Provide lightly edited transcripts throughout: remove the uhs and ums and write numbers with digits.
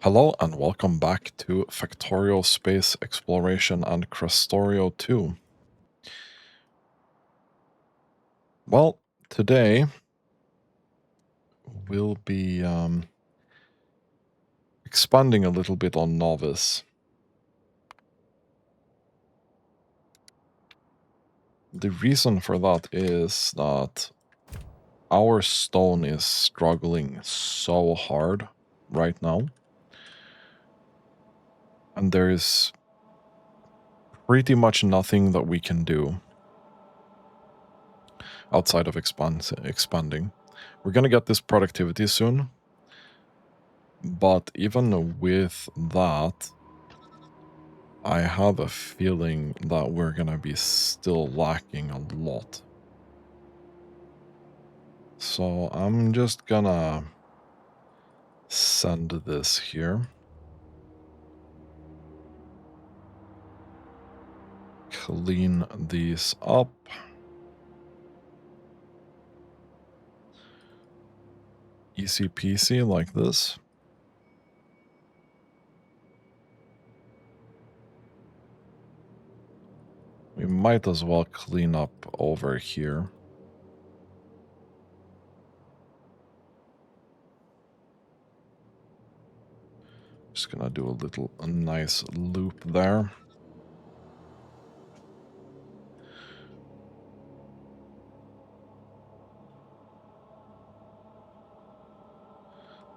Hello and welcome back to Factorio Space Exploration and Krastorio 2. Well, today we'll be expanding a little bit on Novice. The reason for that is that our stone is struggling so hard right now. And there is pretty much nothing that we can do outside of expanding. We're going to get this productivity soon. But even with that, I have a feeling that we're going to be still lacking a lot. So I'm just gonna send this here. Clean these up. Easy peasy like this. We might as well clean up over here. Just gonna do a nice loop there.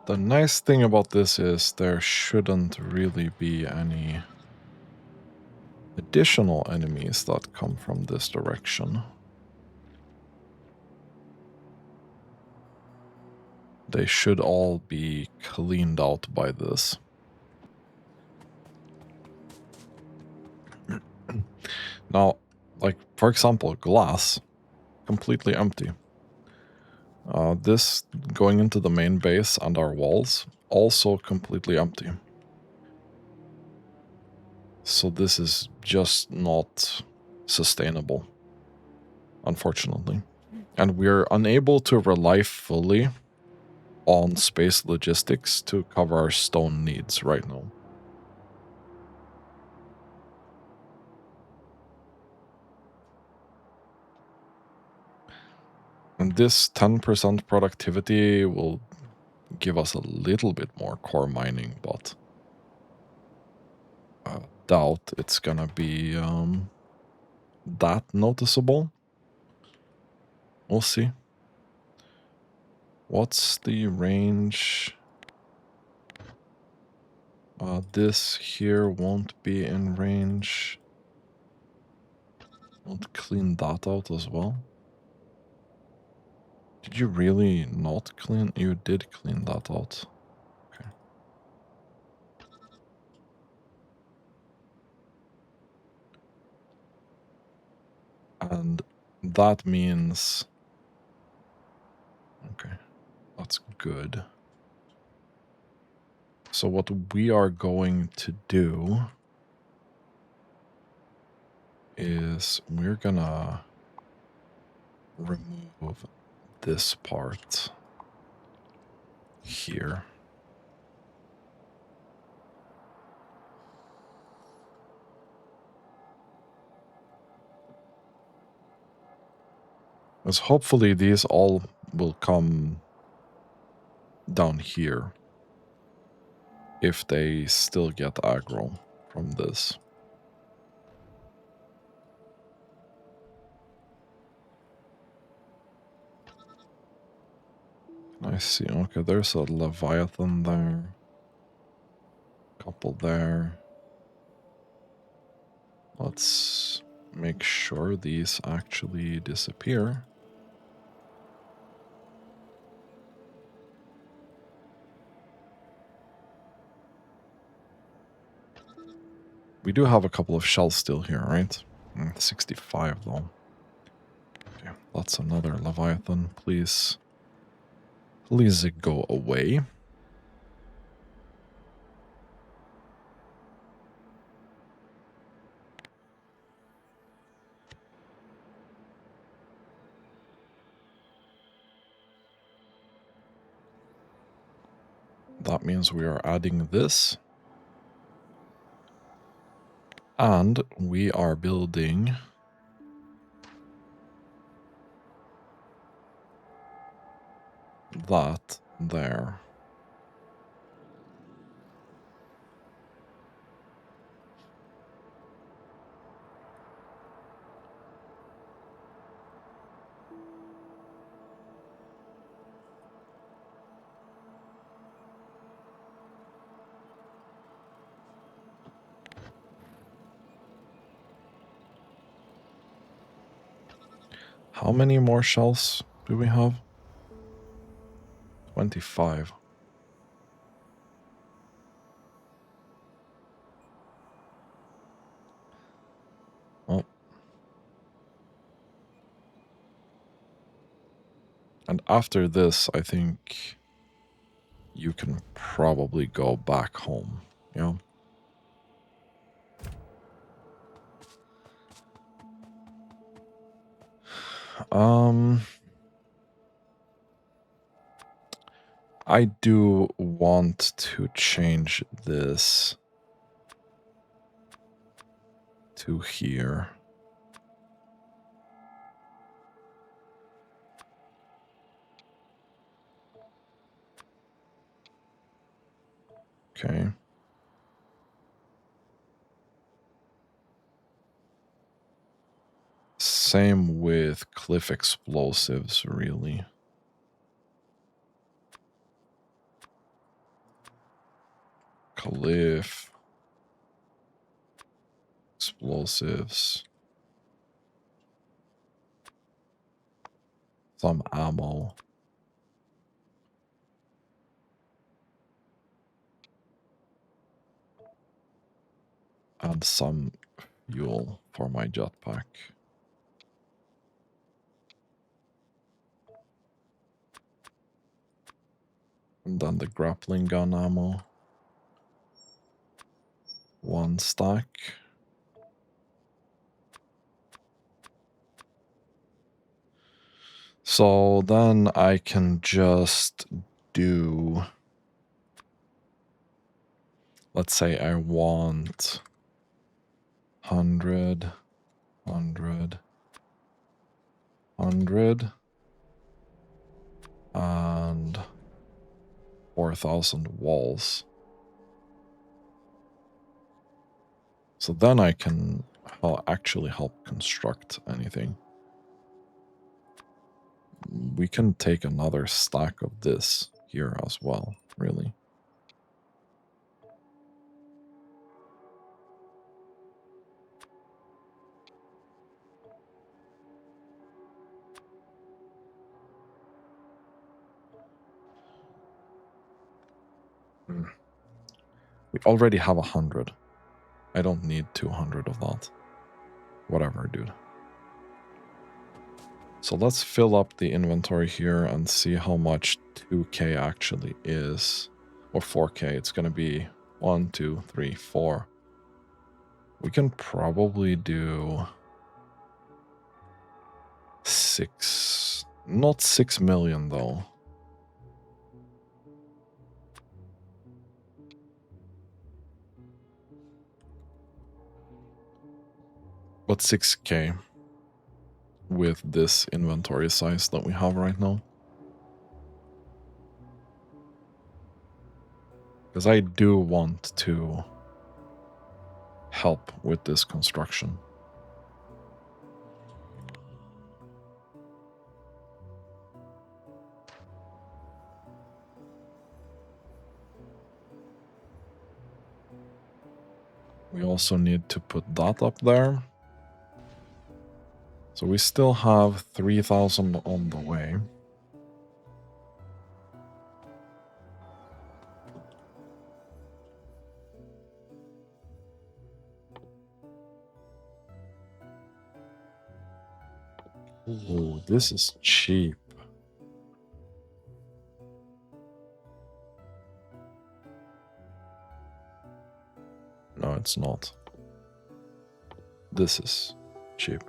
The nice thing about this is there shouldn't really be any additional enemies that come from this direction. They should all be cleaned out by this. Now, like, for example, glass, completely empty. This going into the main base and our walls, also completely empty. So this is just not sustainable, unfortunately. And we're unable to rely fully on space logistics to cover our stone needs right now. And this 10% productivity will give us a little bit more core mining, but I doubt it's gonna be that noticeable. We'll see. What's the range? This here won't be in range. Won't clean that out as well. Did you really not clean? You did clean that out. Okay. And that means... Okay, that's good. So what we are going to do is we're gonna remove this part here. Because hopefully these all will come down here if they still get aggro from this. I see. Okay, there's a Leviathan there. Couple there. Let's make sure these actually disappear. We do have a couple of shells still here, right? 65 though. Okay, that's another Leviathan. Please go away. That means we are adding this. And we are building that there. How many more shells do we have? 25. Oh. And after this, I think you can probably go back home, you know? I do want to change this to here. Okay. Same with cliff explosives, really. Cliff explosives. Some ammo. And some fuel for my jetpack. And then the grappling gun ammo. 1 stack. So then I can just do... Let's say I want 100, 100, 100, and 4,000 walls. So then I can actually help construct anything. We can take another stack of this here as well, really. We already have 100. I don't need 200 of that. Whatever, dude. So let's fill up the inventory here and see how much 2K actually is. Or 4K. It's going to be 1, 2, 3, 4. We can probably do 6. Not 6 million, though. But 6K with this inventory size that we have right now. Because I do want to help with this construction. We also need to put that up there. So we still have 3,000 on the way. Ooh, this is cheap. No, it's not. This is cheap.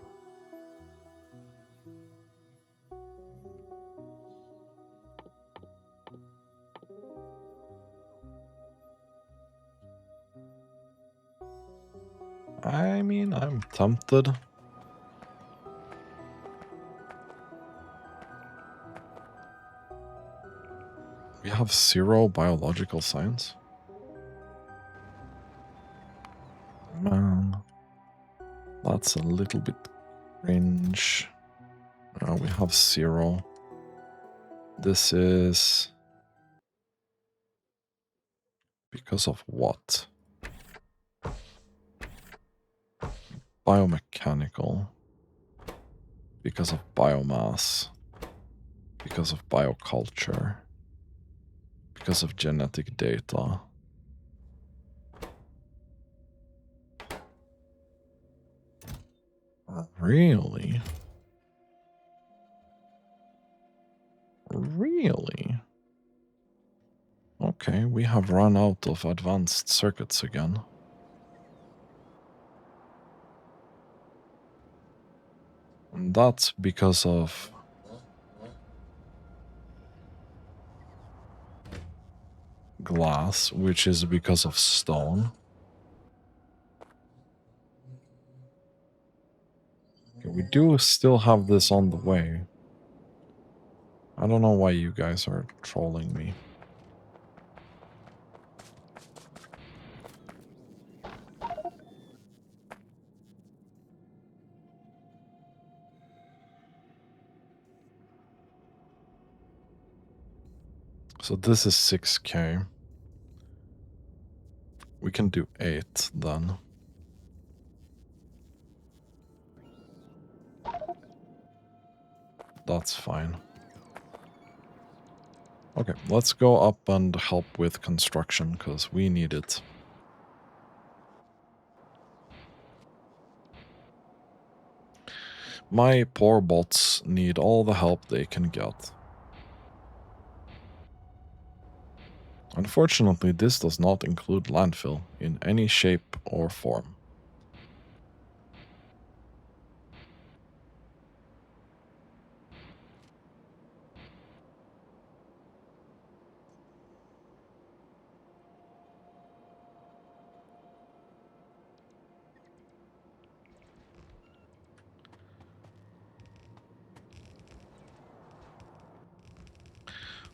I mean, I'm tempted. We have 0 biological science. Man, that's a little bit cringe. We have 0. This is because of what? Biomechanical. Because of biomass. Because of bioculture. Because of genetic data. Really? Really? Okay, we have run out of advanced circuits again. And that's because of glass, which is because of stone. Okay, we do still have this on the way. I don't know why you guys are trolling me. So this is 6k. We can do 8 then. That's fine. Okay, let's go up and help with construction, because we need it. My poor bots need all the help they can get. Unfortunately, this does not include landfill in any shape or form.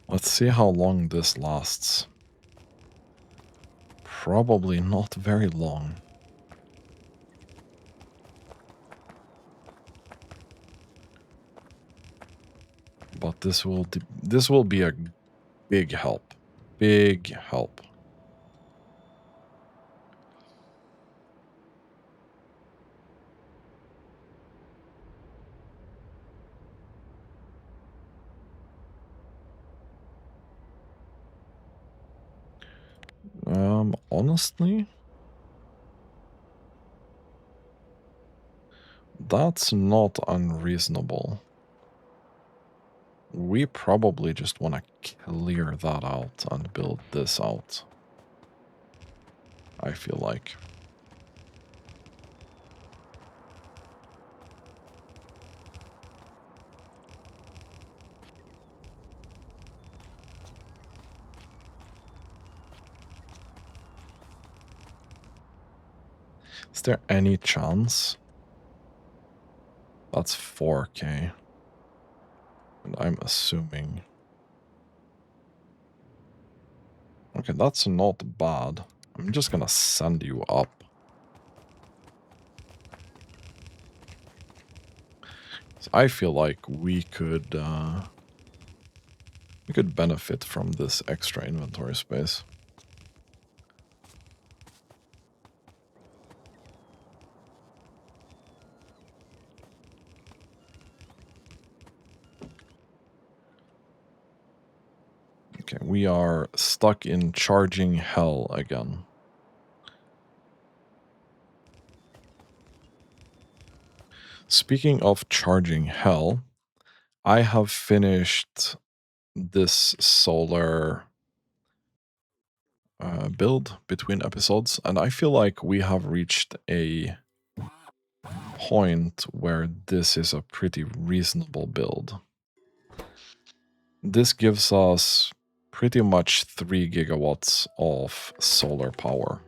Let's see how long this lasts. Probably not very long. But this will be a big help. Big help. Honestly, that's not unreasonable. We probably just want to clear that out and build this out. I feel like. Is there any chance? That's 4k. And I'm assuming. Okay, that's not bad. I'm just gonna send you up. So I feel like we could benefit from this extra inventory space. Okay, we are stuck in charging hell again. Speaking of charging hell, I have finished this solar build between episodes, and I feel like we have reached a point where this is a pretty reasonable build. This gives us pretty much 3 gigawatts of solar power.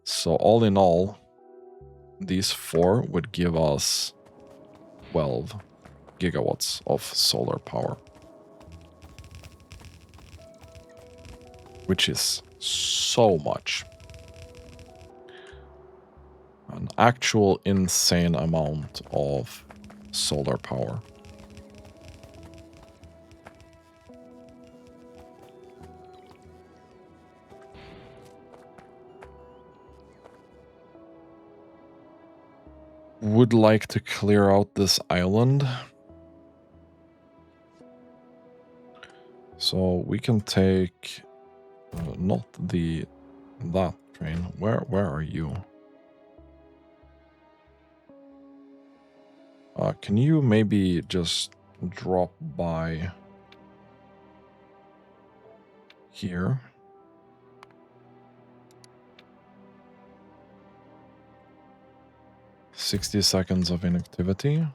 So all in all, these 4 would give us 12 gigawatts of solar power. Which is so much. An actual insane amount of solar power. Would like to clear out this island. So we can take not that train. Where are you? Can you maybe just drop by here? "60 seconds of inactivity."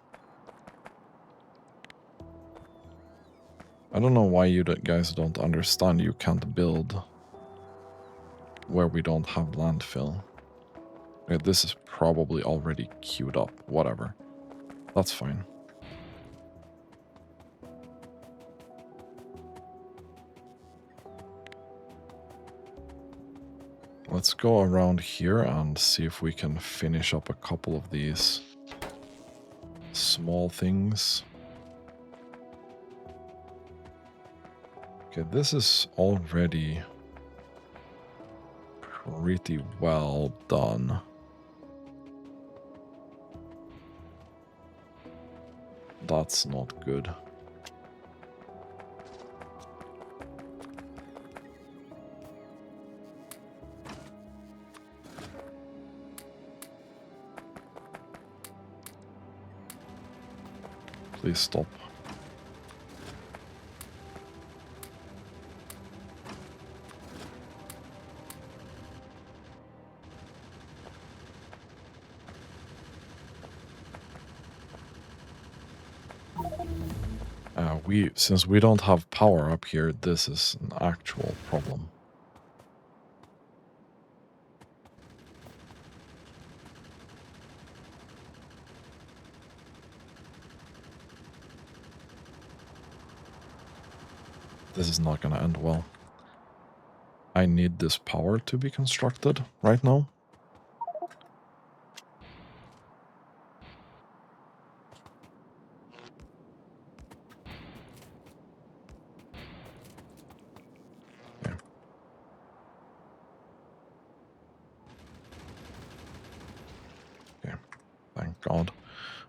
I don't know why you guys don't understand you can't build where we don't have landfill. Okay, this is probably already queued up. Whatever. That's fine. Let's go around here and see if we can finish up a couple of these small things. Okay, this is already pretty well done. That's not good. Please stop. Since we don't have power up here, this is an actual problem. This is not going to end well. I need this power to be constructed right now. Okay. Okay. Thank God.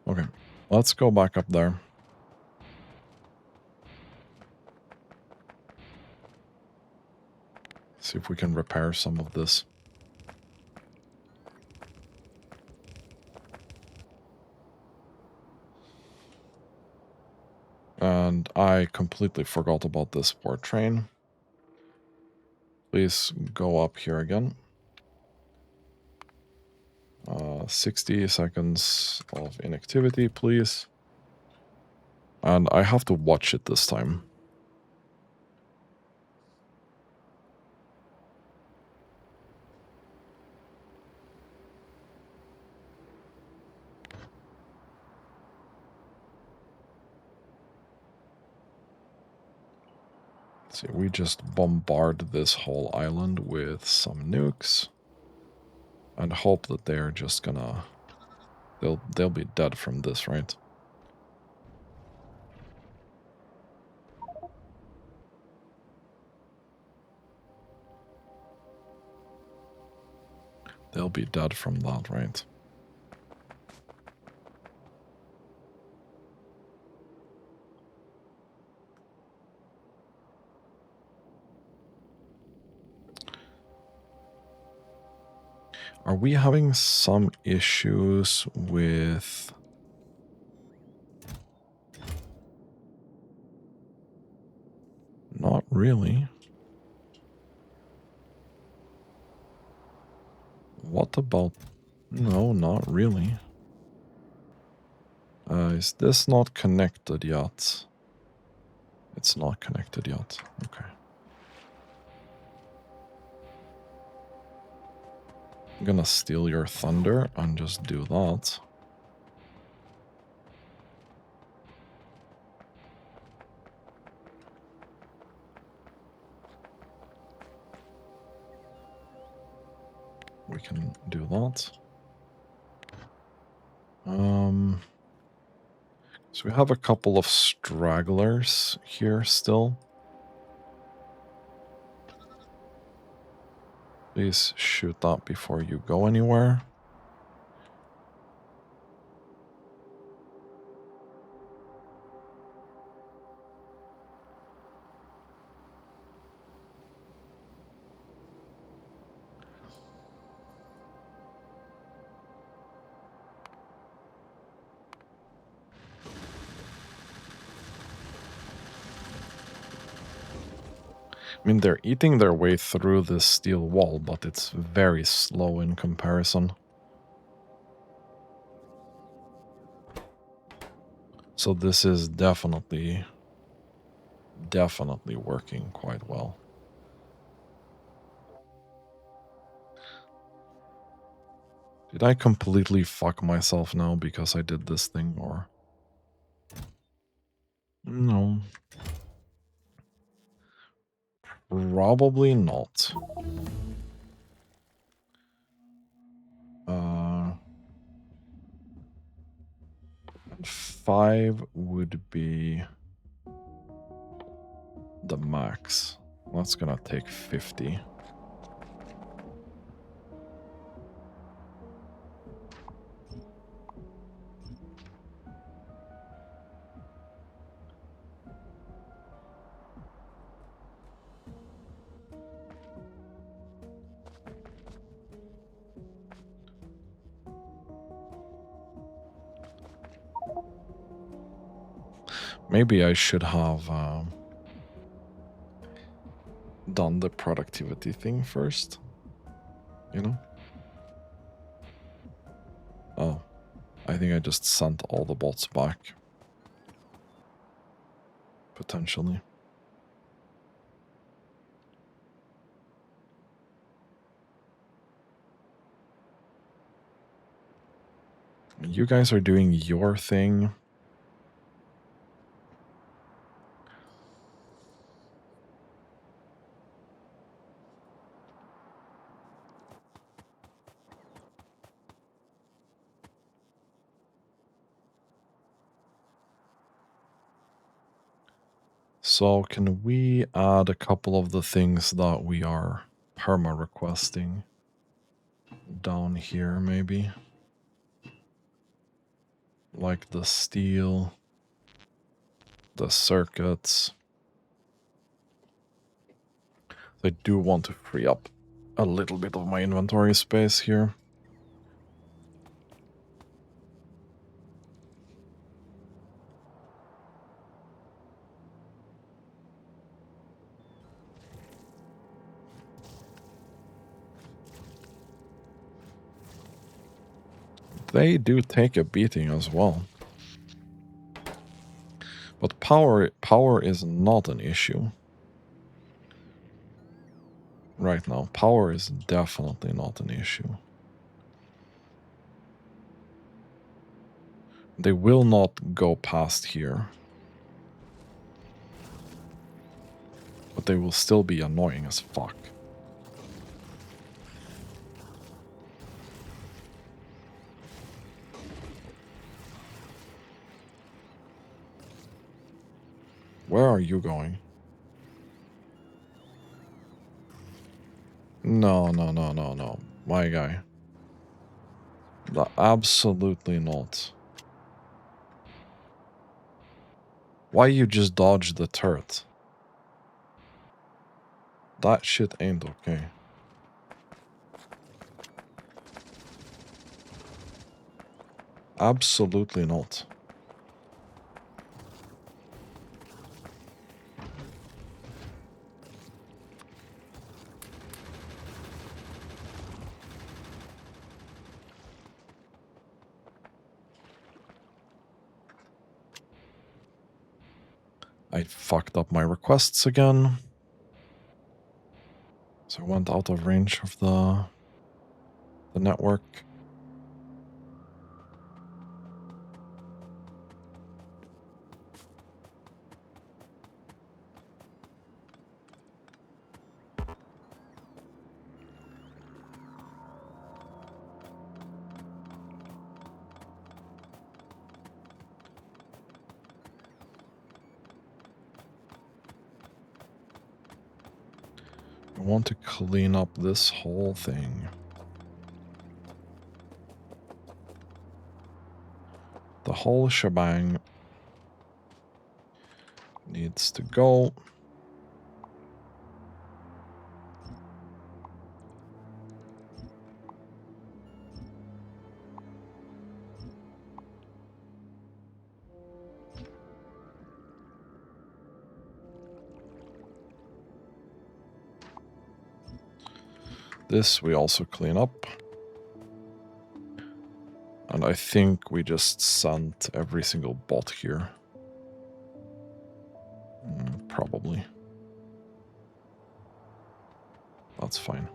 Okay. Let's go back up there. See if we can repair some of this. And I completely forgot about this port train. Please go up here again. 60 seconds of inactivity, please. And I have to watch it this time. See, we just bombard this whole island with some nukes and hope that they're just gonna... They'll be dead from this, right? They'll be dead from that, right? Are we having some issues with... Not really. What about... No, not really. Is this not connected yet? It's not connected yet. Okay. I'm gonna steal your thunder and just do that. We can do that. So we have a couple of stragglers here still. Please shoot that before you go anywhere. I mean, they're eating their way through this steel wall, but it's very slow in comparison. So this is definitely working quite well. Did I completely fuck myself now because I did this thing, or? No. Probably not. 5 would be the max. That's gonna take 50. Maybe I should have done the productivity thing first, you know? Oh, I think I just sent all the bots back. Potentially. You guys are doing your thing. So can we add a couple of the things that we are perma-requesting down here, maybe? Like the steel, the circuits. I do want to free up a little bit of my inventory space here. They do take a beating as well. But power is not an issue. Right now, power is definitely not an issue. They will not go past here. But they will still be annoying as fuck. Where are you going? No, no, no, no, no. My guy. Absolutely not. Why you just dodged the turret? That shit ain't okay. Absolutely not. I fucked up my requests again. So I went out of range of the the network. I want to clean up this whole thing. The whole shebang needs to go. This we also clean up. And I think we just sent every single bot here. Probably. That's fine.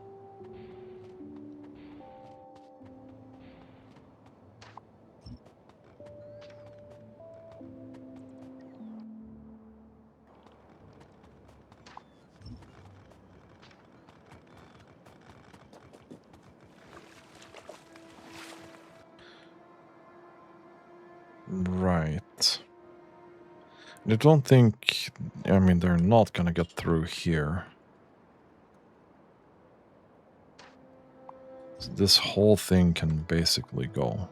Right. I don't think... I mean, they're not gonna get through here. So this whole thing can basically go.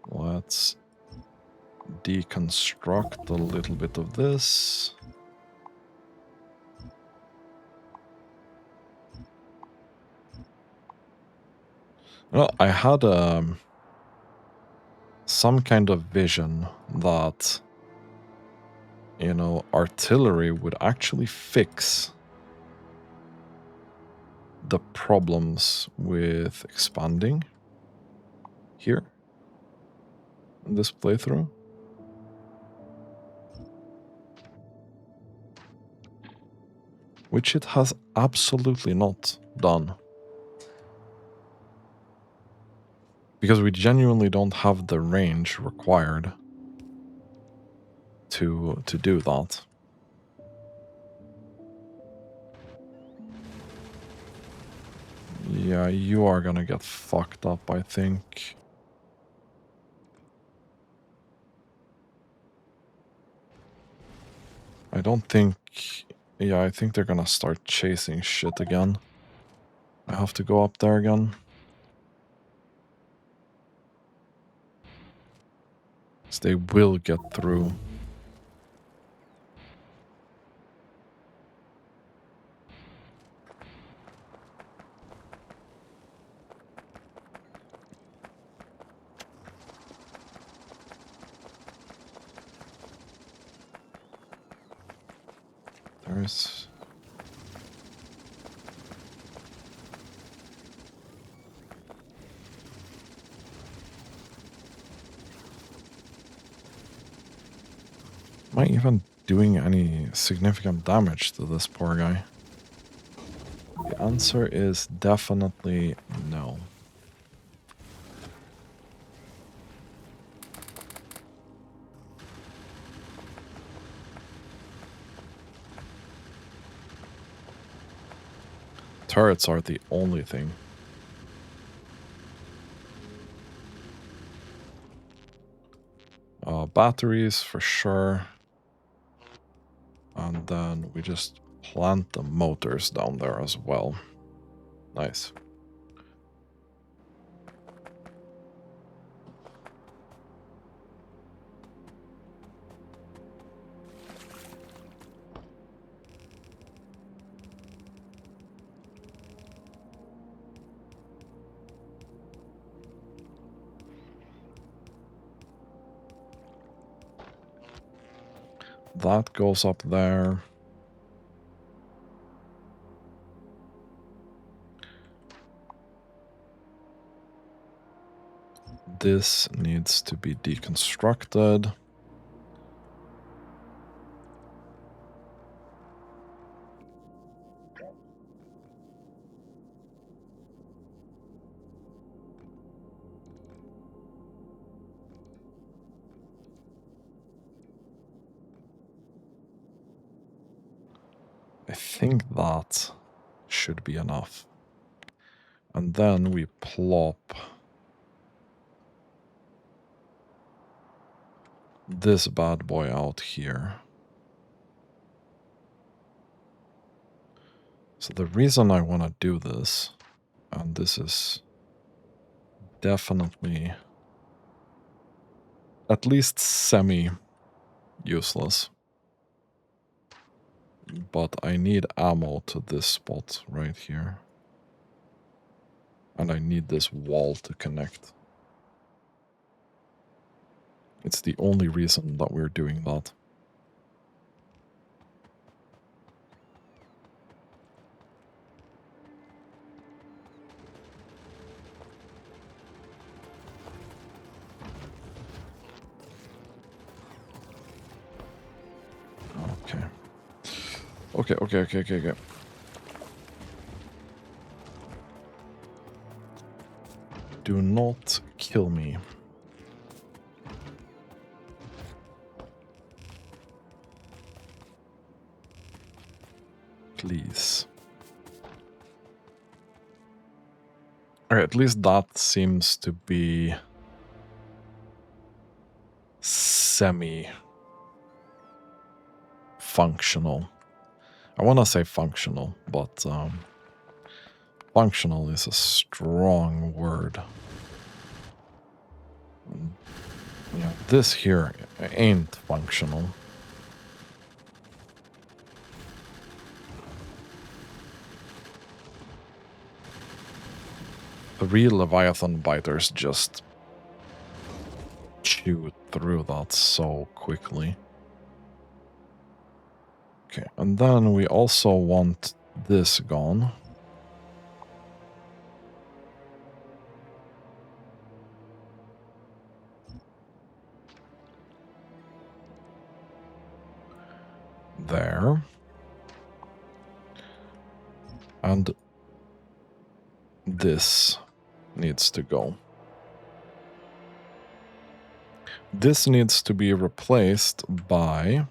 Let's deconstruct a little bit of this. Well, I had some kind of vision that, you know, artillery would actually fix the problems with expanding here in this playthrough. Which it has absolutely not done. Because we genuinely don't have the range required to do that. Yeah, you are gonna get fucked up, I think. I don't think... Yeah, I think they're gonna start chasing shit again. I have to go up there again. So they will get through. There's... Am I even doing any significant damage to this poor guy? The answer is definitely no. Turrets are the only thing. Batteries for sure. And then we just plant the motors down there as well. Nice. That goes up there. This needs to be deconstructed. I think that should be enough. And then we plop this bad boy out here. So the reason I want to do this, and this is definitely at least semi-useless, but I need ammo to this spot right here. And I need this wall to connect. It's the only reason that we're doing that. Okay. Do not kill me. Please. Alright, at least that seems to be semi-functional. I want to say functional, but functional is a strong word. Yeah, this here ain't functional. The real Leviathan biters just chew through that so quickly. Okay, and then we also want this gone. There. And this needs to go. This needs to be replaced by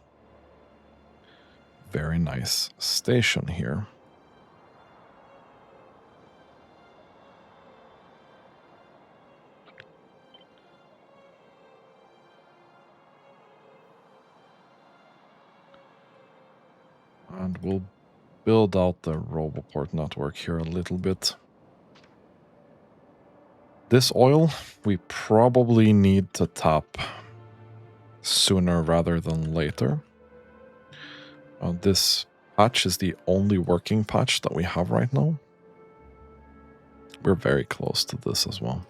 very nice station here. And we'll build out the Roboport network here a little bit. This oil, we probably need to tap sooner rather than later. This patch is the only working patch that we have right now. We're very close to this as well.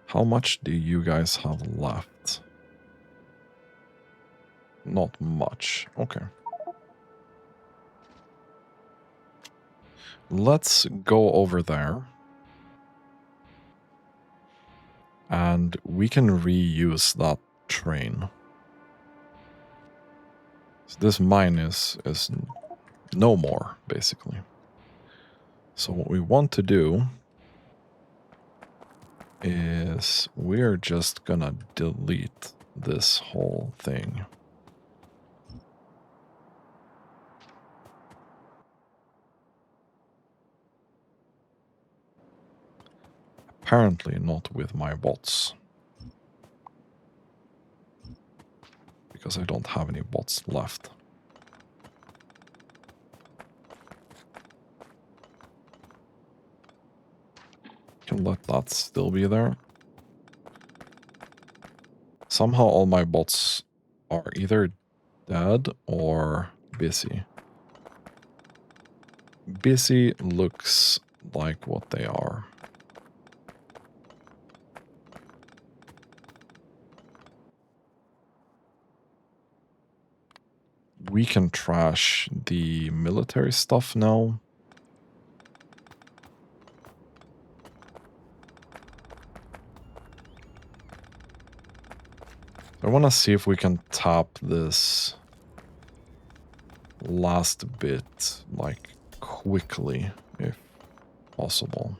How much do you guys have left? Not much. Okay. Let's go over there. And we can reuse that train. So this mine is no more, basically. So what we want to do is we're just gonna delete this whole thing. Apparently not with my bots. Because I don't have any bots left. Can let that still be there. Somehow all my bots are either dead or busy. Busy looks like what they are. We can trash the military stuff now. I want to see if we can tap this last bit, like, quickly. If possible.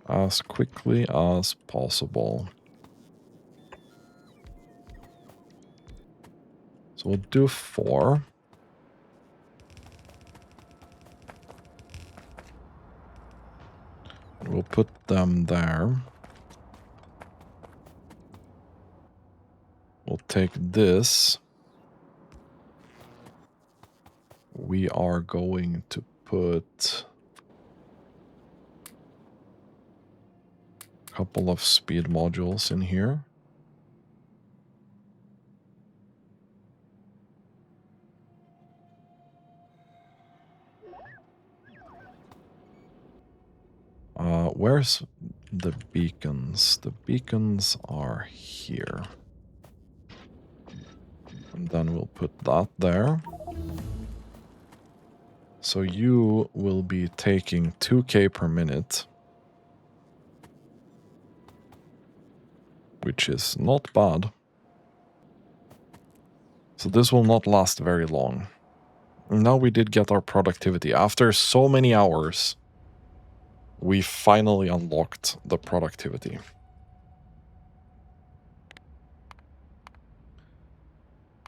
As quickly as possible. So we'll do 4. We'll put them there. We'll take this. We are going to put a couple of speed modules in here. Where's the beacons? The beacons are here. And then we'll put that there. So you will be taking 2k per minute. Which is not bad. So this will not last very long. Now we did get our productivity. After so many hours, we finally unlocked the productivity.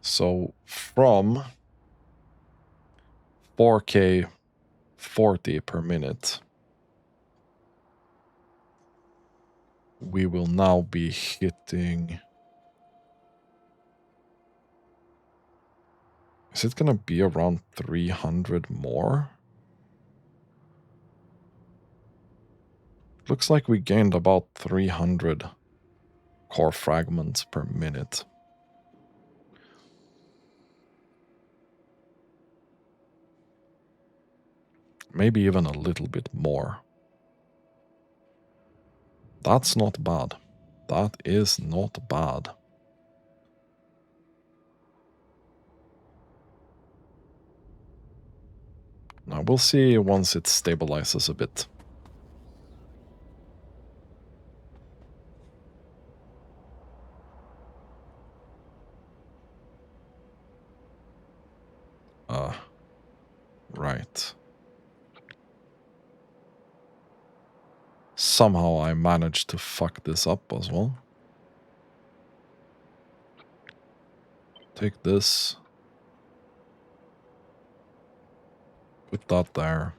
So from 4k 40 per minute, we will now be hitting... Is it gonna be around 300 more? Looks like we gained about 300 core fragments per minute. Maybe even a little bit more. That's not bad. That is not bad. Now we'll see once it stabilizes a bit. Right. Somehow I managed to fuck this up as well. Take this. Put that there.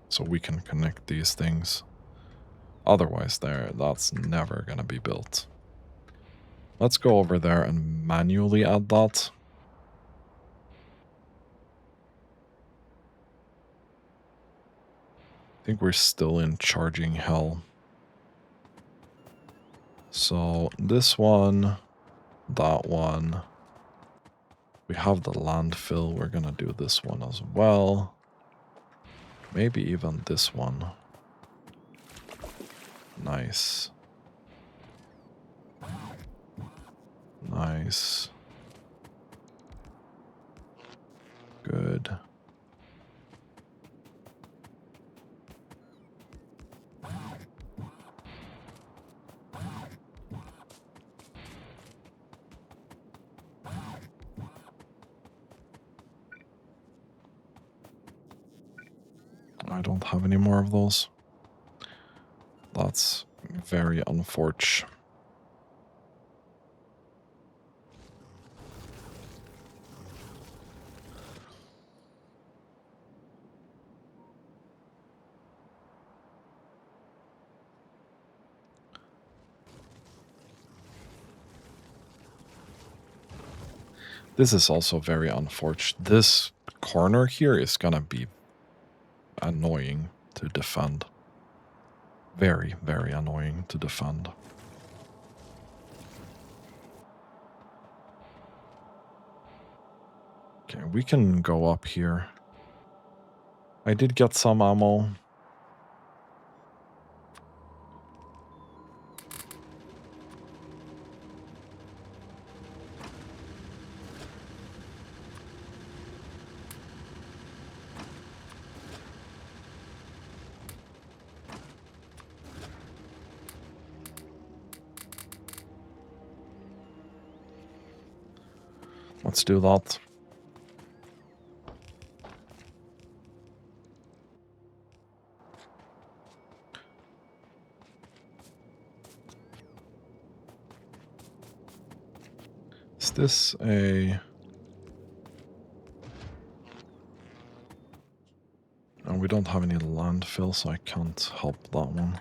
So we can connect these things. Otherwise that's never gonna be built. Let's go over there and manually add that. I think we're still in charging hell. So this one, that one. We have the landfill. We're gonna do this one as well. Maybe even this one. Nice. Nice. Good. I don't have any more of those. That's very unfortunate. This is also very unfortunate. This corner here is gonna be annoying to defend. Very, very annoying to defend. Okay, we can go up here. I did get some ammo. Let's do that. Is this a... No, we don't have any landfill, so I can't help that one.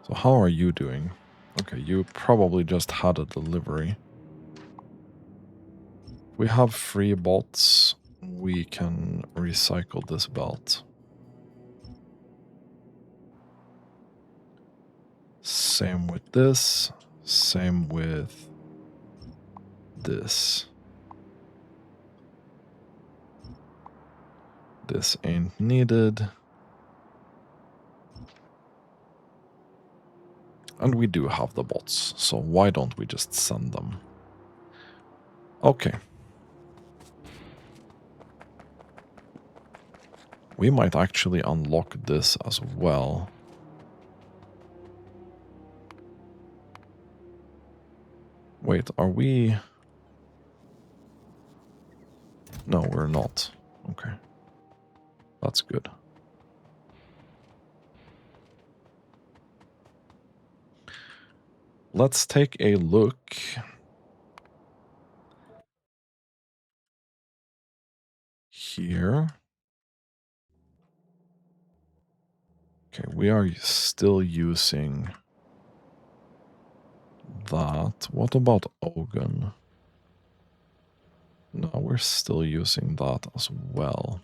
So how are you doing? Okay, you probably just had a delivery. We have 3 bots. We can recycle this belt. Same with this. Same with this. This ain't needed. And we do have the bots, so why don't we just send them? Okay. We might actually unlock this as well. Wait, are we... No, we're not. Okay. That's good. Let's take a look. Here. Okay, we are still using that. What about Ogun? No, we're still using that as well.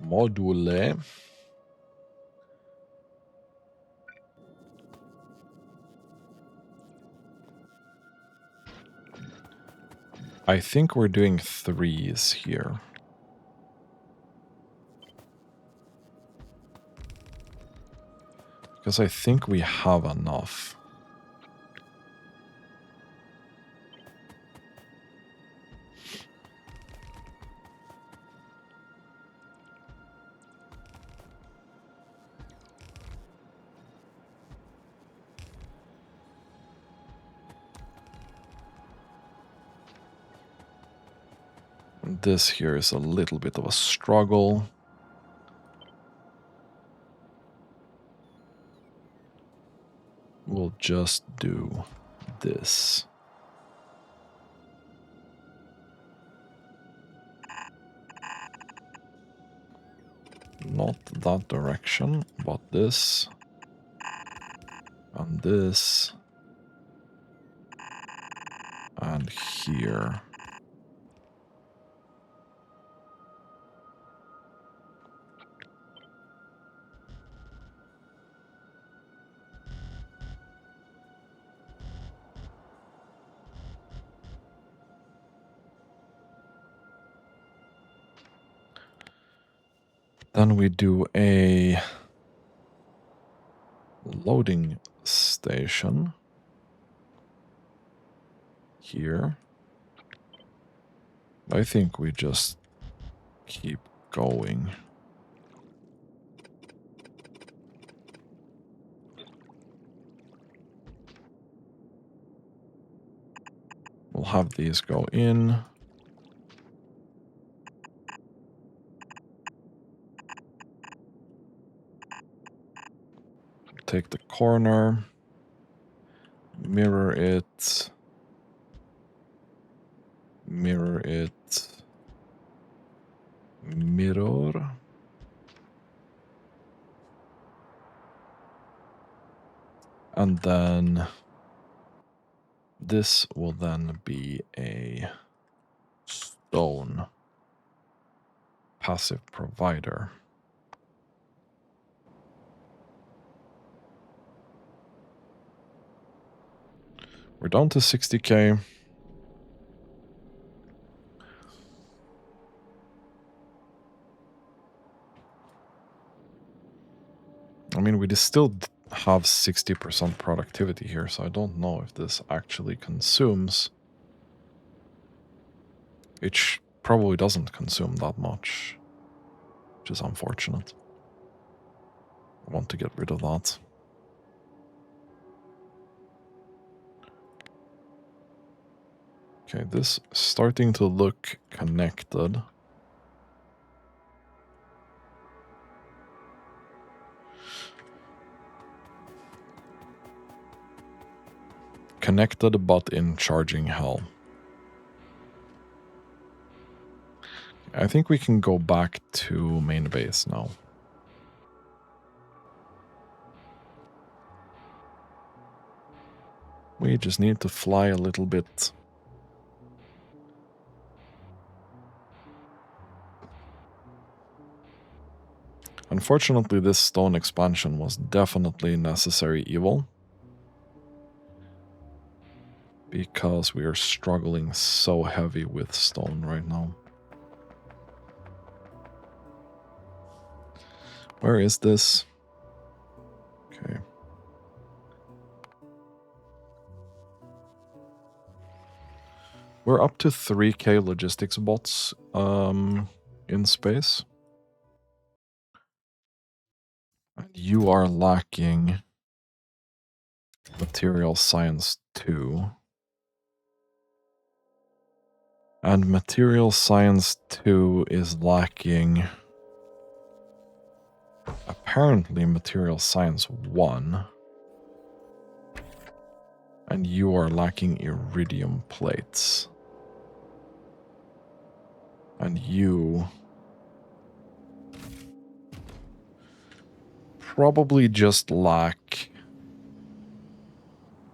Module. I think we're doing 3s here. Because I think we have enough. This here is a little bit of a struggle. We'll just do this. Not that direction, but this. And this. And here. Then we do a loading station here. I think we just keep going. We'll have these go in. Take the corner. Mirror it. Mirror it. Mirror. And then this will then be a stone passive provider. We're down to 60k. I mean, we still have 60% productivity here, so I don't know if this actually consumes. It probably doesn't consume that much, which is unfortunate. I want to get rid of that. Okay, this is starting to look connected. Connected, but in charging hell. I think we can go back to main base now. We just need to fly a little bit. Unfortunately, this stone expansion was definitely necessary evil, because we are struggling so heavy with stone right now. Where is this? Okay. We're up to 3k logistics bots in space. And you are lacking material science 2. And material science 2 is lacking, apparently, material science 1. And you are lacking iridium plates. And you probably just lack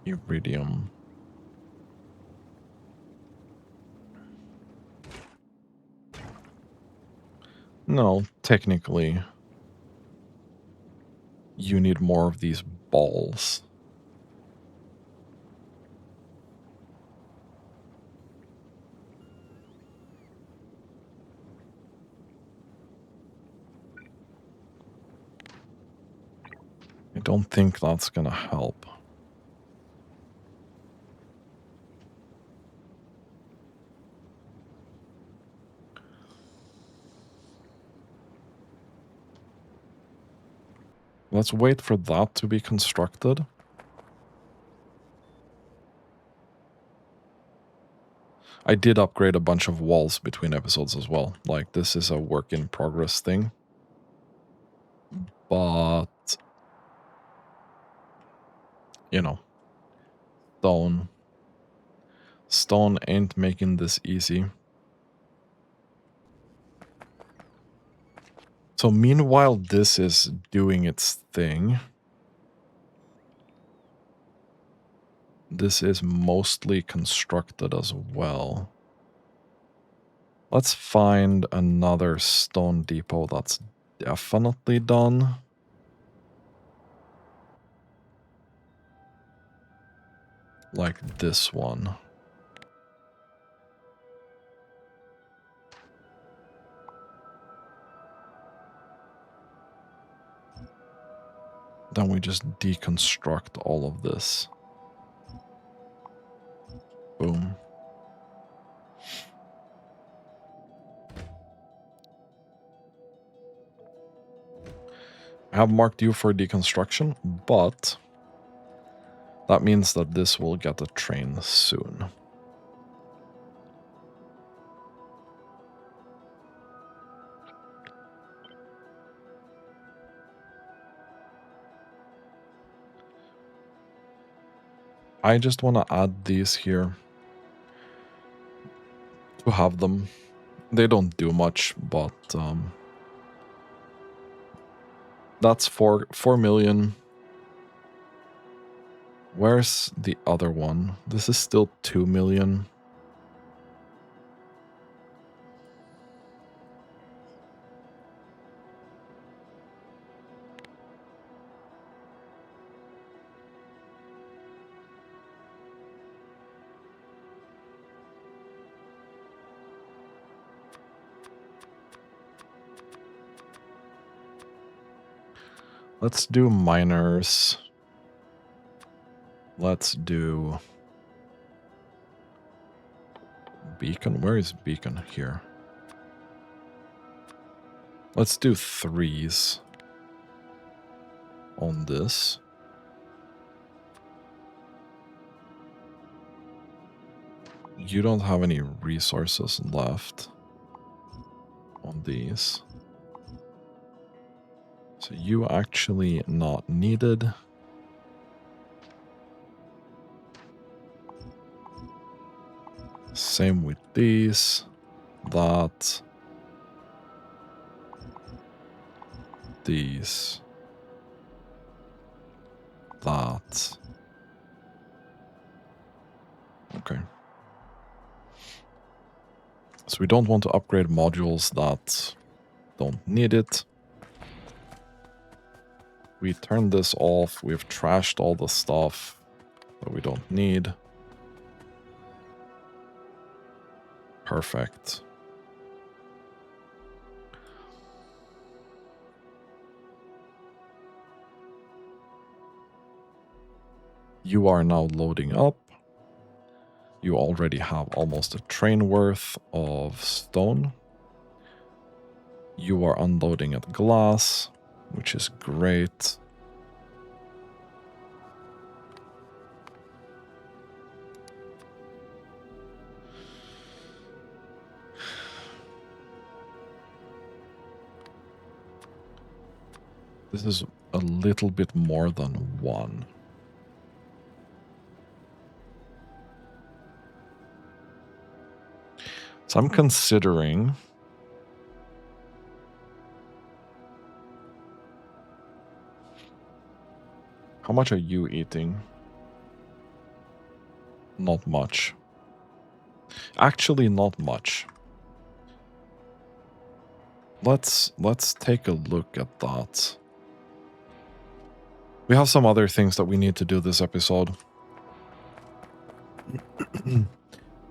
iridium. No, technically, you need more of these balls. I don't think that's gonna help. Let's wait for that to be constructed. I did upgrade a bunch of walls between episodes as well. Like, this is a work in progress thing. But, you know, stone ain't making this easy. So meanwhile, this is doing its thing. This is mostly constructed as well. Let's find another stone depot that's definitely done. Like this one. Then we just deconstruct all of this. Boom. I have marked you for deconstruction, but that means that this will get a train soon. I just want to add these here to have them. They don't do much, but that's 4 million. Where's the other one? This is still 2 million. Let's do miners. Let's do beacon. Where is beacon? Here. Let's do 3s on this. You don't have any resources left on these. So you actually not needed. Same with these. That. These. That. Okay. So we don't want to upgrade modules that don't need it. We turn this off. We've trashed all the stuff that we don't need. Perfect. You are now loading up. You already have almost a train worth of stone. You are unloading at glass, which is great. This is a little bit more than 1. So I'm considering how much are you eating? Not much. Actually, not much. Let's take a look at that. We have some other things that we need to do this episode.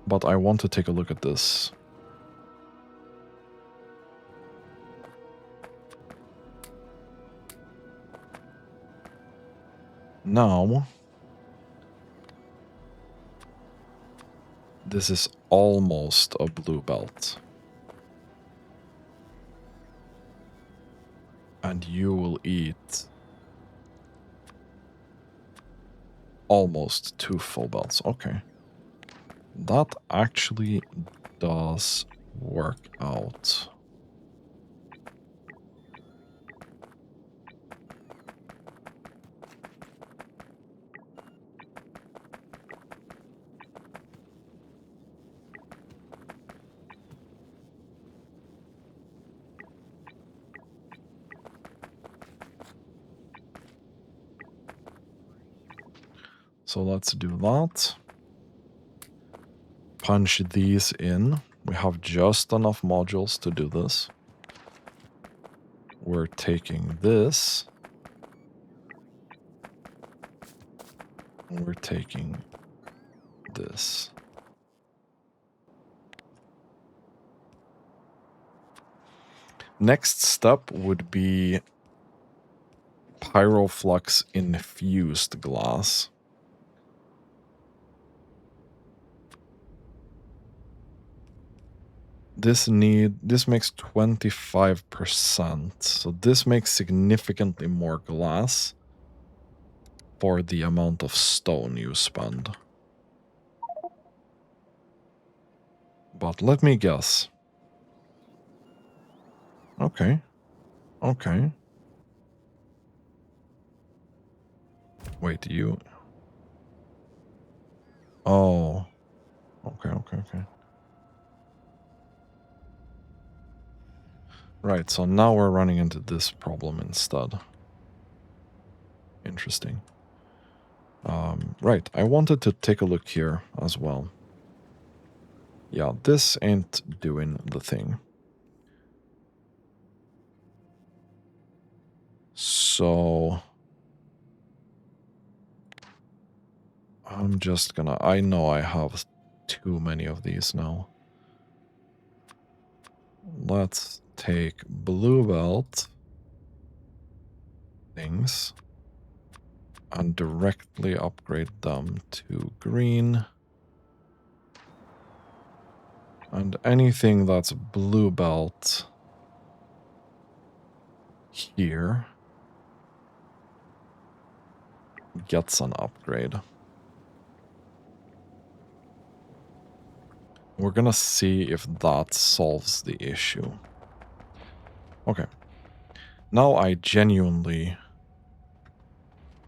But I want to take a look at this. Now, this is almost a blue belt. And you will eat almost 2 full belts. Okay. That actually does work out. So let's do that. Punch these in. We have just enough modules to do this. We're taking this. We're taking this. Next step would be pyroflux infused glass. This makes 25%. So this makes significantly more glass for the amount of stone you spend. But let me guess. Okay. Okay. Wait, you... Oh. Okay. Right, so now we're running into this problem instead. Interesting. Right, I wanted to take a look here as well. Yeah, this ain't doing the thing. So... I'm just gonna... I know I have too many of these now. Let's take blue belt things and directly upgrade them to green. And anything that's blue belt here gets an upgrade. We're gonna see if that solves the issue. Okay. Now I genuinely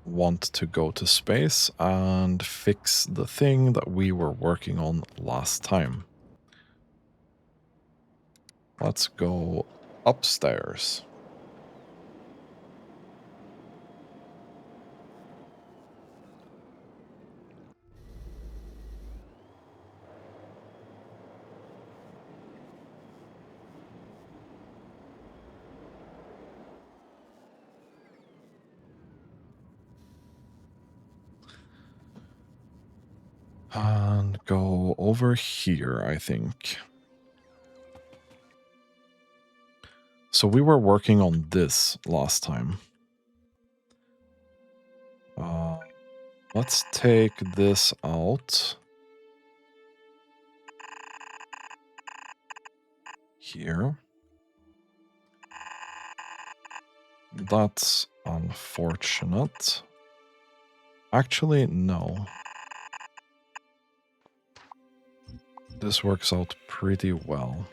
want to go to space and fix the thing that we were working on last time. Let's go upstairs. And go over here, I think. So we were working on this last time. Let's take this out. Here. That's unfortunate. Actually, no. This works out pretty well.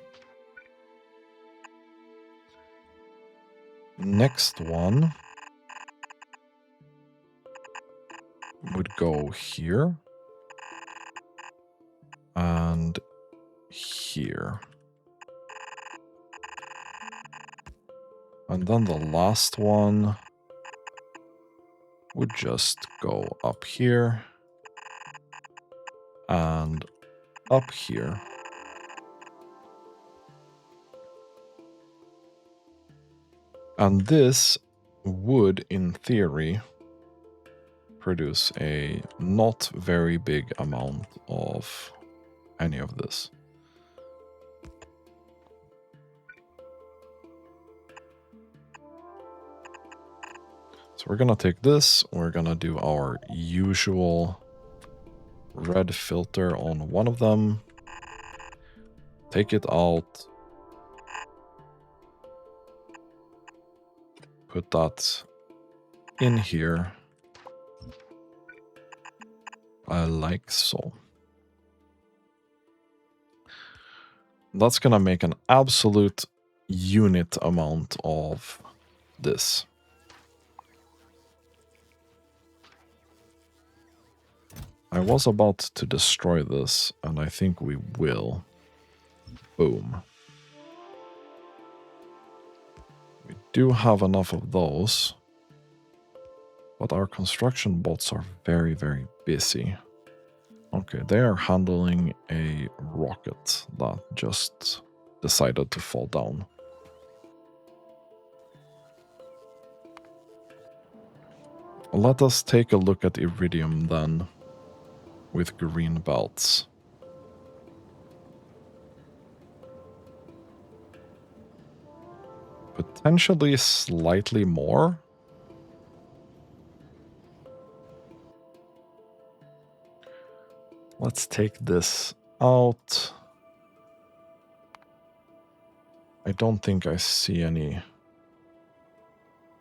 Next one would go here and here. And then the last one would just go up here and up here. And this would, in theory, produce a not very big amount of any of this. So we're gonna take this, we're gonna do our usual red filter on one of them, take it out, put that in here, like so. That's gonna make an absolute unit amount of this. I was about to destroy this, and I think we will. Boom. We do have enough of those, but our construction bots are very, very busy. Okay, they are handling a rocket that just decided to fall down. Let us take a look at Iridium then, with green belts. Potentially slightly more. Let's take this out. I don't think I see any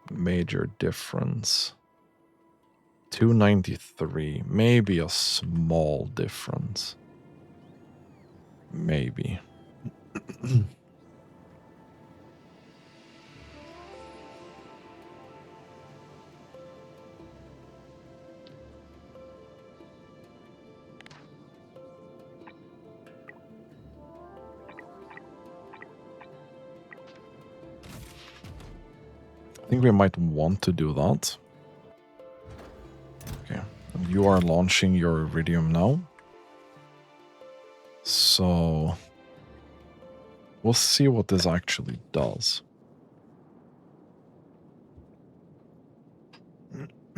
major difference. 293, maybe a small difference. Maybe. I think we might want to do that. Okay, you are launching your Iridium now. So we'll see what this actually does.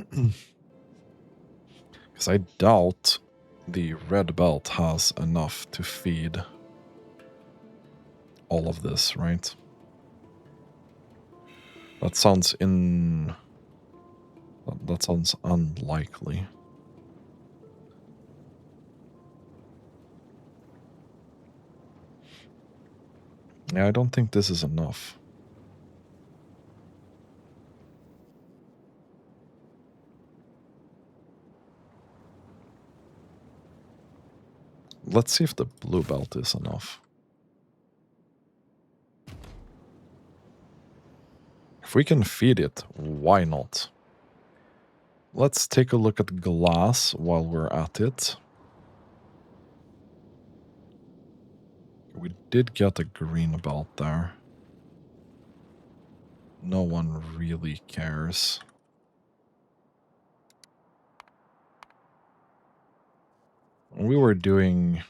Because I doubt the red belt has enough to feed all of this, right? That sounds That sounds unlikely. Yeah, I don't think this is enough. Let's see if the blue belt is enough. If we can feed it, why not? Let's take a look at glass while we're at it. We did get a green belt there. No one really cares. We were doing,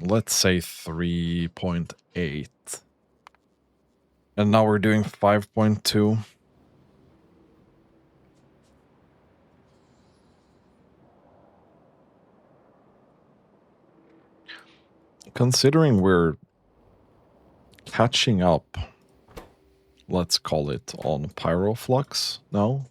let's say 3.8. And now we're doing 5.2. Considering we're catching up, let's call it, on pyroflux now.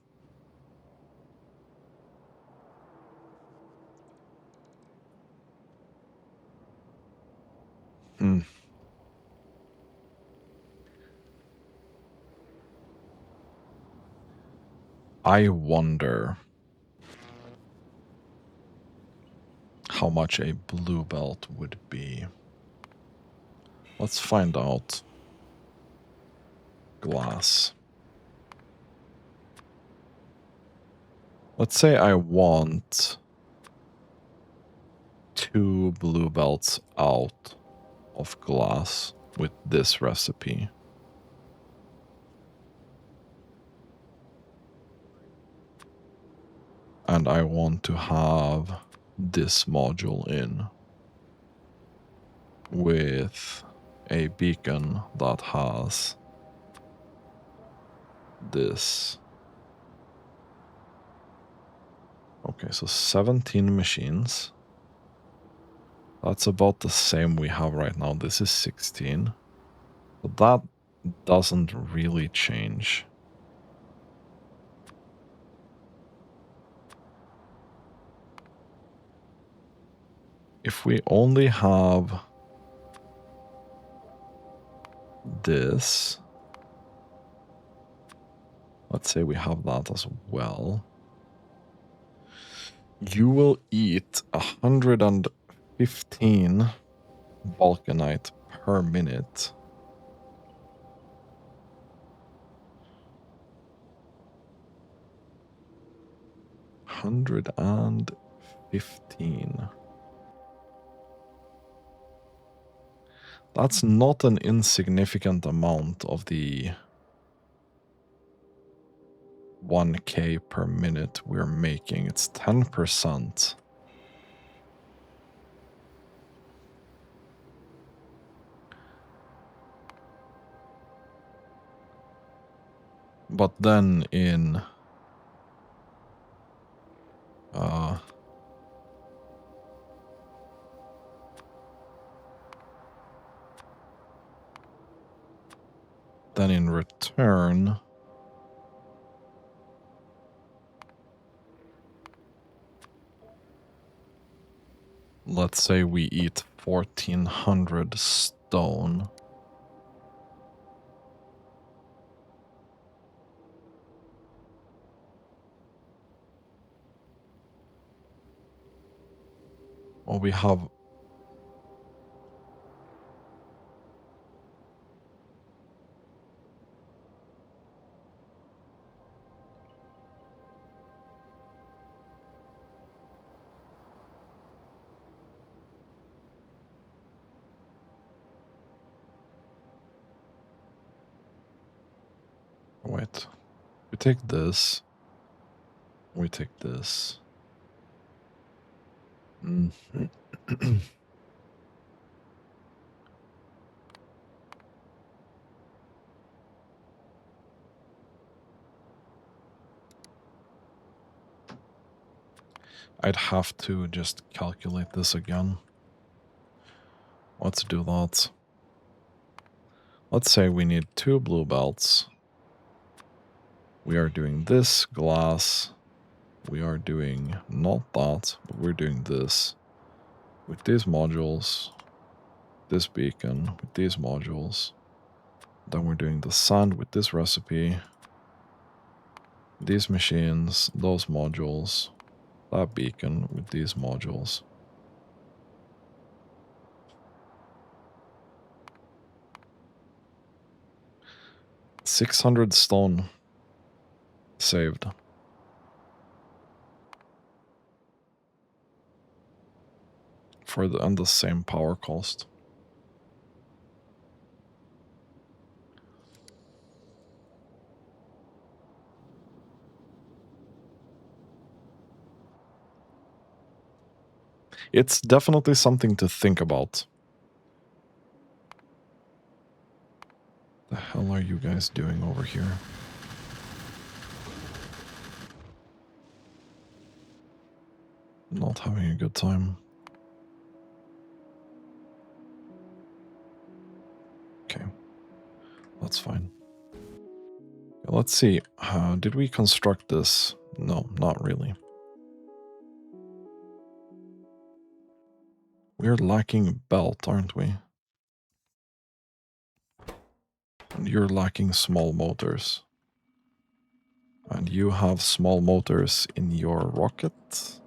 I wonder how much a blue belt would be. Let's find out. Glass. Let's say I want 2 blue belts out of glass with this recipe. And I want to have this module in with a beacon that has this. Okay, so 17 machines. That's about the same we have right now. This is 16. But that doesn't really change. If we only have this, let's say we have that as well, you will eat 115 vulcanite per minute. $115. That's not an insignificant amount of the 1k per minute we're making. It's 10%. But then in return, let's say we eat 1400 stone. Well, we have wait. We take this. We take this. I'd have to just calculate this again. Let's do that. Let's say we need 2 blue belts. We are doing this glass. We are doing not that, but we're doing this with these modules, this beacon with these modules. Then we're doing the sand with this recipe, these machines, those modules, that beacon with these modules. $600 stone saved. For the and the same power cost. It's definitely something to think about. The hell are you guys doing over here? Not having a good time. Okay, that's fine. Let's see. Did we construct this? No, not really. We're lacking belt, aren't we? And you're lacking small motors. And you have small motors in your rocket?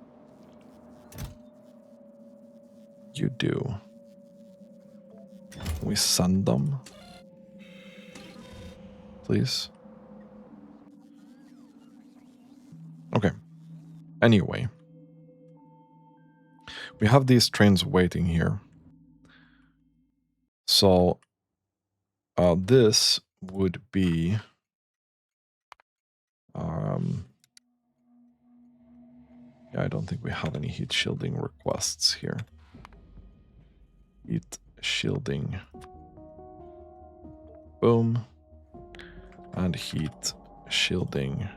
You do. We send them? Please? Okay. Anyway. We have these trains waiting here. So, this would be... yeah, I don't think we have any heat shielding requests here. Heat shielding. Boom. And heat shielding.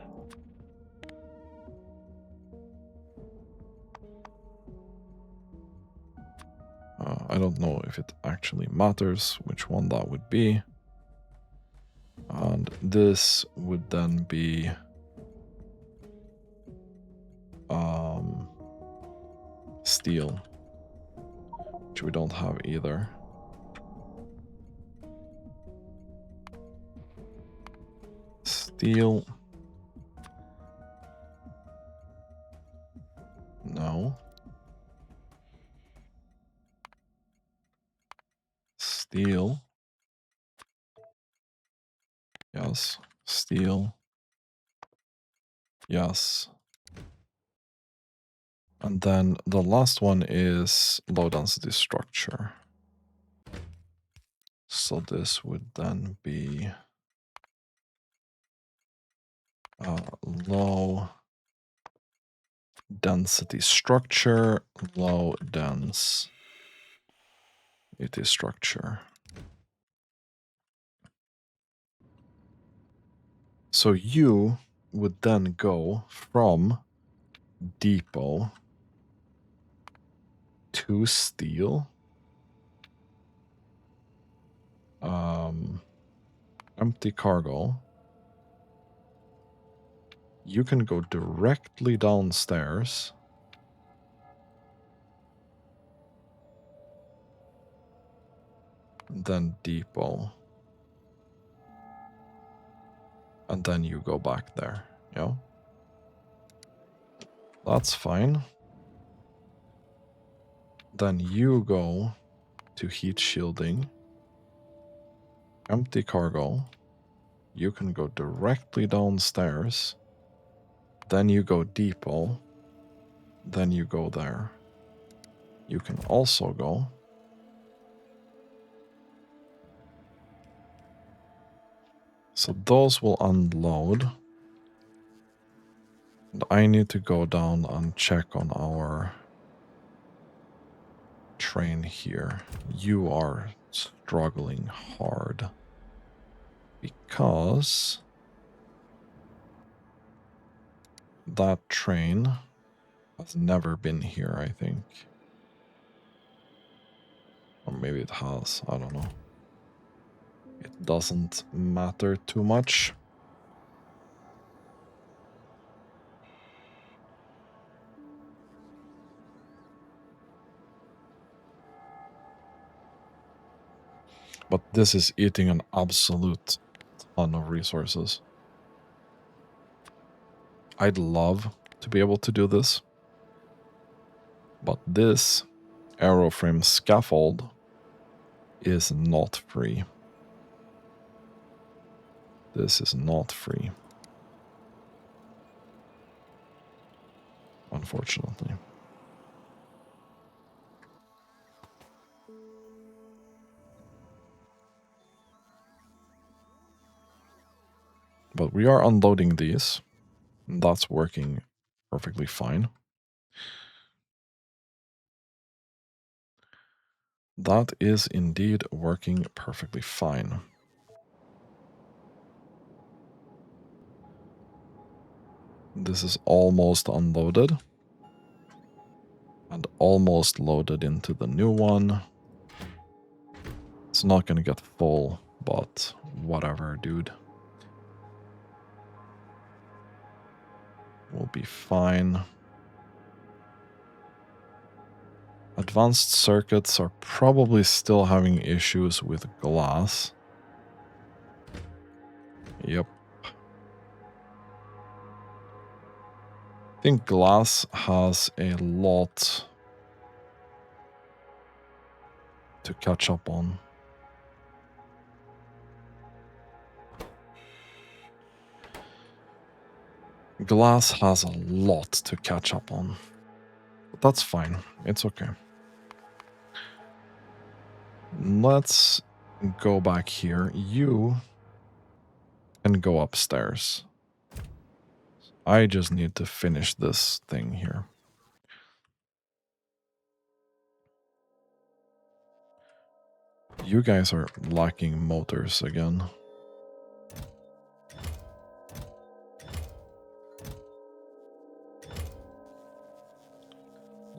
I don't know if it actually matters which one that would be. And this would then be steel, which we don't have either. Steel. No. Steel. Yes. Steel. Yes. And then the last one is low density structure. So this would then be low density structure, low dense structure. So you would then go from depot to steel, empty cargo. You can go directly downstairs. Then depot. And then you go back there, yeah? That's fine. Then you go to heat shielding. Empty cargo. You can go directly downstairs. Then you go depot. Then you go there. You can also go. So those will unload. And I need to go down and check on our train here. You are struggling hard. Because that train has never been here, I think. Or maybe it has, I don't know. It doesn't matter too much. But this is eating an absolute ton of resources. I'd love to be able to do this, but this aeroframe scaffold is not free. This is not free, unfortunately. But we are unloading these. That's working perfectly fine. That is indeed working perfectly fine. This is almost unloaded. And almost loaded into the new one. It's not going to get full, but whatever, dude. We'll be fine. Advanced circuits are probably still having issues with glass. Yep. I think glass has a lot to catch up on. Glass has a lot to catch up on. But that's fine. It's okay. Let's go back here. You can go upstairs. I just need to finish this thing here. You guys are lacking motors again.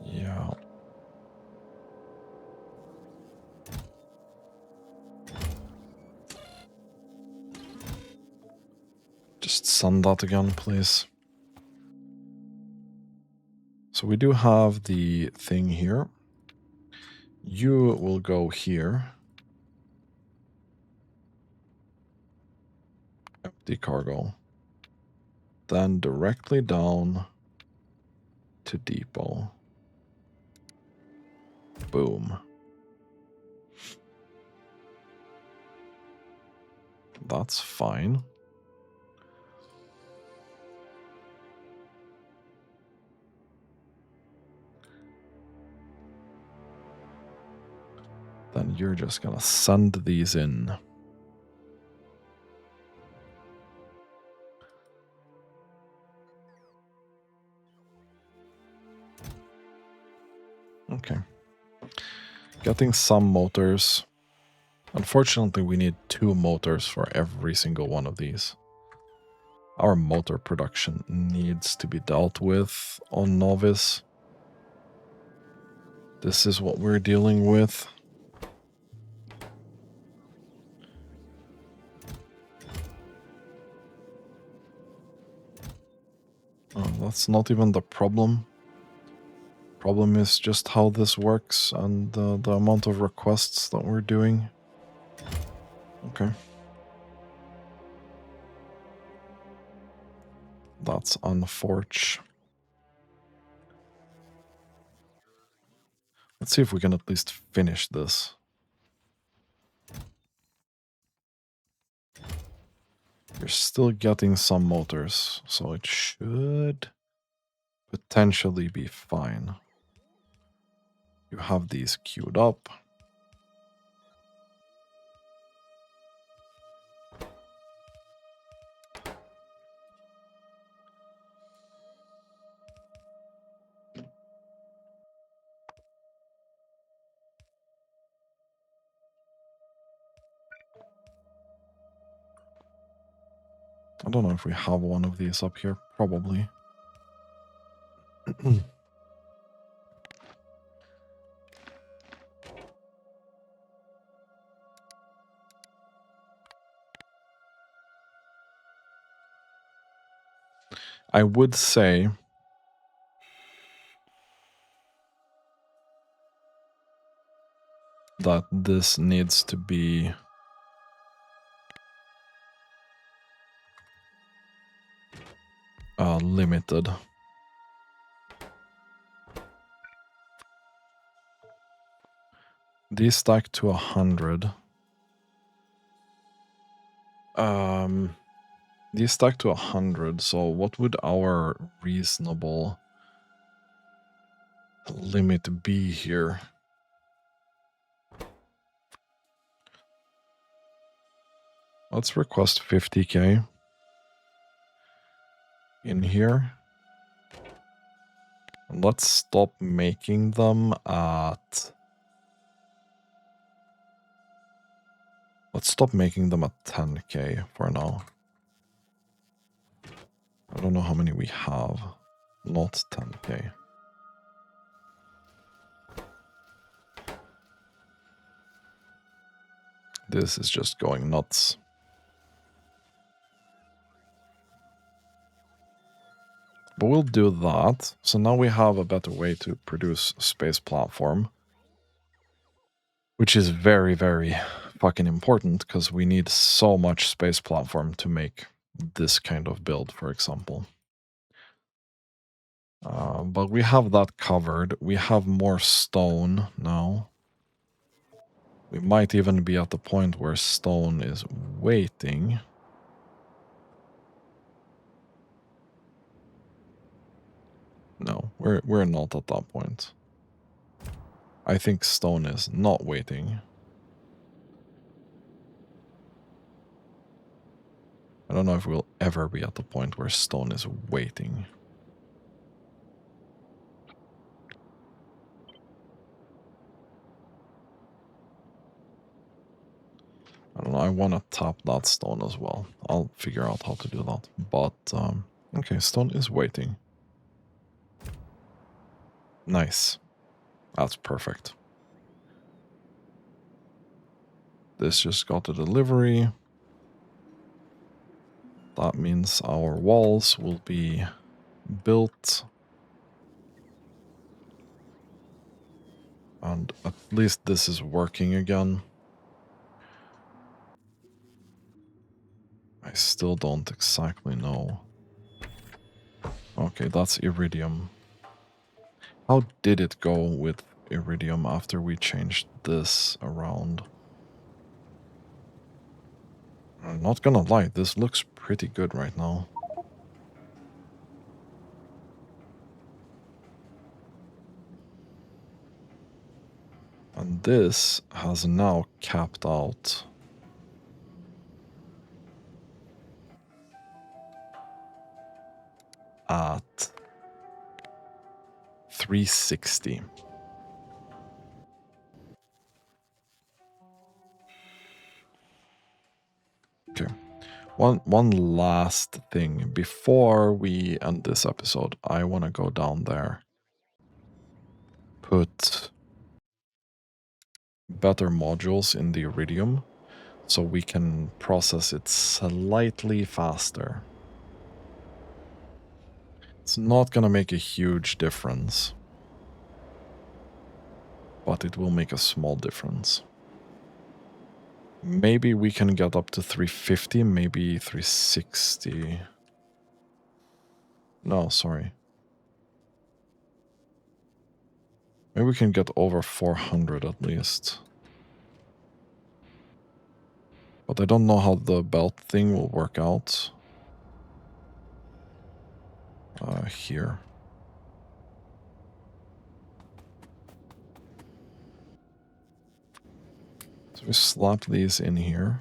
Yeah. Just send that again, please. So we do have the thing here. You will go here. Empty cargo. Then directly down to depot. Boom. That's fine. Then you're just gonna send these in. Okay. Getting some motors. Unfortunately, we need 2 motors for every single one of these. Our motor production needs to be dealt with on Novice. This is what we're dealing with. Oh, that's not even the problem. Problem is just how this works and the amount of requests that we're doing. Okay. That's unfortunate. Let's see if we can at least finish this. You're still getting some motors, so it should potentially be fine. You have these queued up. I don't know if we have one of these up here. Probably. I would say that this needs to be limited. These stack to 100. These stack to 100, so what would our reasonable limit be here? Let's request 50k in here. And let's stop making them at... Let's stop making them at 10k for now. I don't know how many we have. Not 10k. This is just going nuts. But we'll do that. So now we have a better way to produce a space platform. Which is very, very fucking important because we need so much space platform to make this kind of build, for example. But we have that covered. We have more stone now. We might even be at the point where stone is waiting. No, we're not at that point. I think stone is not waiting. I don't know if we'll ever be at the point where stone is waiting. I don't know, I want to tap that stone as well. I'll figure out how to do that. But, okay, stone is waiting. Nice. That's perfect. This just got a delivery. That means our walls will be built. And at least this is working again. I still don't exactly know. Okay, that's iridium. How did it go with iridium after we changed this around? I'm not gonna lie, this looks pretty good right now. And this has now capped out at 360. Okay. One last thing before we end this episode. I want to go down there. Put better modules in the iridium so we can process it slightly faster. It's not going to make a huge difference, but it will make a small difference. Maybe we can get up to 350, maybe 360. No, sorry. Maybe we can get over 400 at least. But I don't know how the belt thing will work out. Here. So we slap these in here.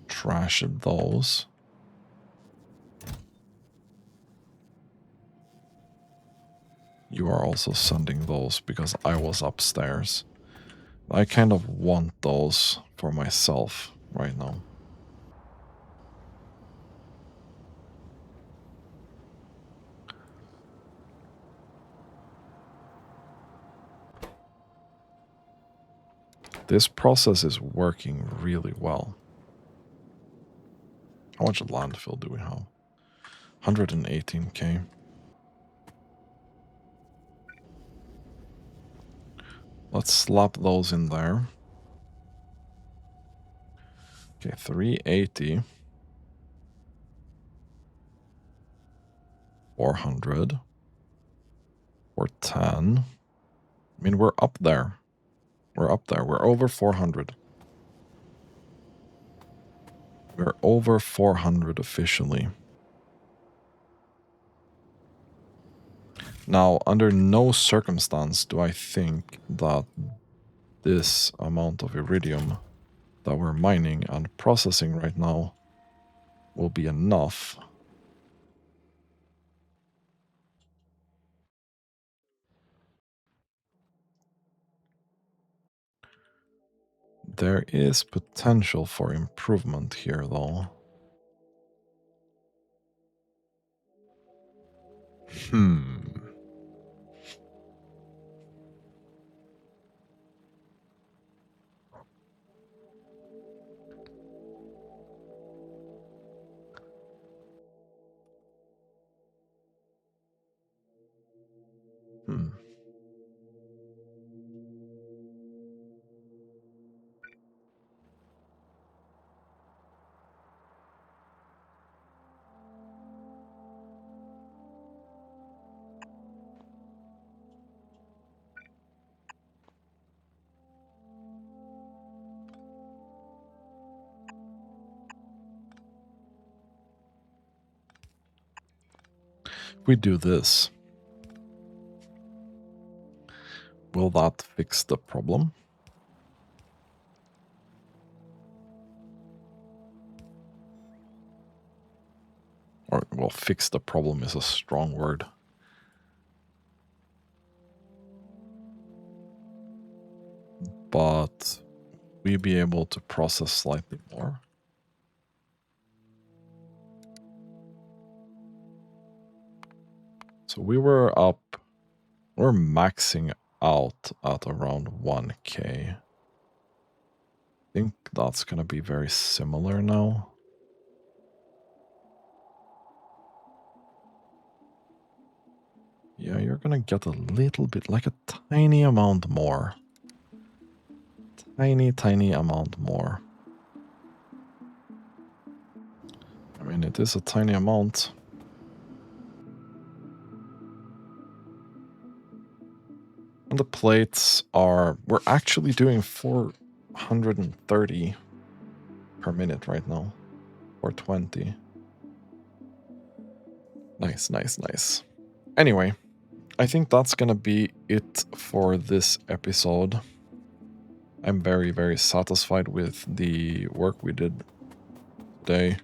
Trash those. You are also sending those because I was upstairs. I kind of want those for myself right now. This process is working really well. How much landfill do we have? 118k. Let's slap those in there. Okay, 380. 400. 410. I mean, we're up there. We're up there. We're over 400. We're over 400 officially. Now, under no circumstance do I think that this amount of iridium that we're mining and processing right now will be enough. There is potential for improvement here, though. Hmm. We do this. Will that fix the problem? Or, well, fix the problem is a strong word. But we be able to process slightly more? So we're maxing out at around 1K. I think that's going to be very similar now. Yeah, you're going to get a little bit, like a tiny amount more. Tiny amount more. I mean, it is a tiny amount. And the plates are... We're actually doing 430 per minute right now. 420. Nice. Anyway, I think that's gonna be it for this episode. I'm very satisfied with the work we did today.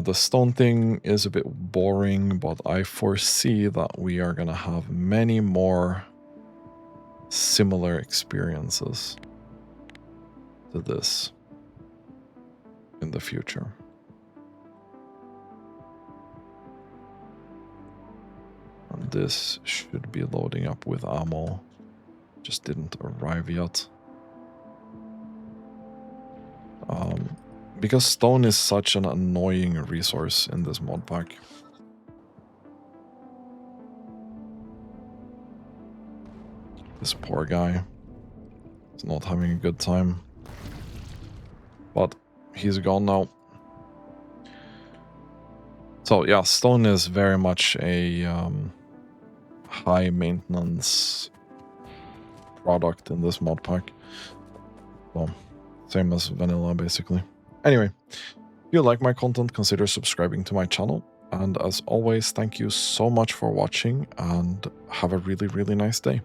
The stone thing is a bit boring, but I foresee that we are gonna have many more similar experiences to this in the future. And this should be loading up with ammo. Just didn't arrive yet. Because stone is such an annoying resource in this mod pack. This poor guy is not having a good time. But he's gone now. So yeah, stone is very much a high maintenance product in this mod pack. Well, same as vanilla basically. Anyway, if you like my content, consider subscribing to my channel. And as always, thank you so much for watching and have a really nice day.